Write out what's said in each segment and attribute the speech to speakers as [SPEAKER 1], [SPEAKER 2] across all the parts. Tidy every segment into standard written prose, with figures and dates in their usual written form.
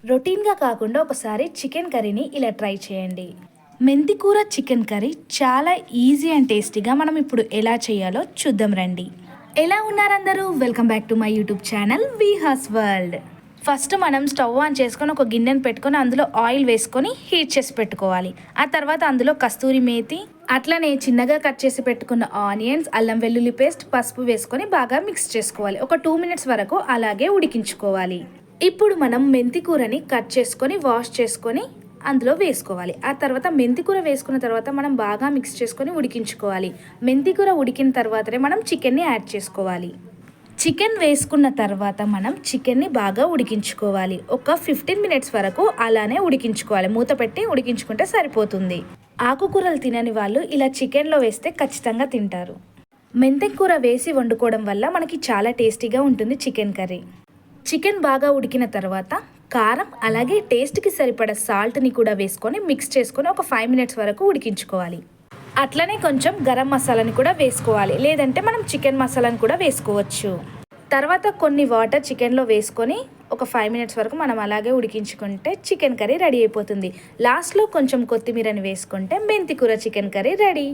[SPEAKER 1] రొటీన్గా కాకుండా ఒకసారి చికెన్ కర్రీని ఇలా ట్రై చేయండి. మెంతికూర చికెన్ కర్రీ చాలా ఈజీ అండ్ టేస్టీగా మనం ఇప్పుడు ఎలా చేయాలో చూద్దాం రండి. ఎలా ఉన్నారందరూ? Welcome back to my YouTube channel Vihas world. First మనం స్టవ్ ఆన్ చేసుకొని ఒక గిన్నెను పెట్టుకొని అందులో ఆయిల్ వేసుకొని హీట్ చేసి పెట్టుకోవాలి. ఆ తర్వాత అందులో కస్తూరి మేతి, అట్లనే చిన్నగా కట్ చేసి పెట్టుకున్న ఆనియన్స్, అల్లం వెల్లుల్లి పేస్ట్, పసుపు వేసుకొని బాగా మిక్స్ చేసుకోవాలి. ఒక 2 మినిట్స్ వరకు అలాగే ఉడికించుకోవాలి. ఇప్పుడు మనం మెంతికూరని కట్ చేసుకొని వాష్ చేసుకొని అందులో వేసుకోవాలి. ఆ తర్వాత మెంతికూర వేసుకున్న తర్వాత మనం బాగా మిక్స్ చేసుకొని ఉడికించుకోవాలి. మెంతికూర ఉడికిన తర్వాతనే మనం చికెన్ని యాడ్ చేసుకోవాలి. చికెన్ వేసుకున్న తర్వాత మనం చికెన్ని బాగా ఉడికించుకోవాలి. ఒక 15 మినిట్స్ వరకు అలానే ఉడికించుకోవాలి. మూత పెట్టి ఉడికించుకుంటే సరిపోతుంది. ఆకుకూరలు తినని వాళ్ళు ఇలా చికెన్లో వేస్తే ఖచ్చితంగా తింటారు. మెంతికూర వేసి వండుకోవడం వల్ల మనకి చాలా టేస్టీగా ఉంటుంది చికెన్ కర్రీ. చికెన్ బాగా ఉడికిన తర్వాత కారం అలాగే టేస్ట్కి సరిపడా సాల్ట్ని కూడా వేసుకొని మిక్స్ చేసుకొని ఒక 5 మినిట్స్ వరకు ఉడికించుకోవాలి. అట్లనే కొంచెం గరం మసాలాని కూడా వేసుకోవాలి, లేదంటే మనం చికెన్ మసాలాని కూడా వేసుకోవచ్చు. తర్వాత కొన్ని వాటర్ చికెన్లో వేసుకొని ఒక 5 మినిట్స్ వరకు మనం అలాగే ఉడికించుకుంటే చికెన్ కర్రీ రెడీ అయిపోతుంది. లాస్ట్లో కొంచెం కొత్తిమీరని వేసుకుంటే మెంతికూర చికెన్ కర్రీ రెడీ.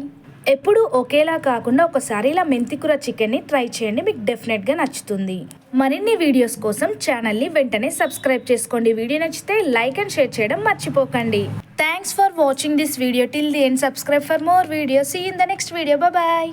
[SPEAKER 1] ఎప్పుడు ఒకేలా కాకుండా ఒకసారి ఇలా మెంతికూర చికెన్ని ట్రై చేయండి, మీకు డెఫినెట్గా నచ్చుతుంది. మరిన్ని వీడియోస్ కోసం ఛానల్ని వెంటనే సబ్స్క్రైబ్ చేసుకోండి. వీడియో నచ్చితే లైక్ అండ్ షేర్ చేయడం మర్చిపోకండి. Thanks for watching this video till the end. Subscribe for more videos. See in the next video. Bye.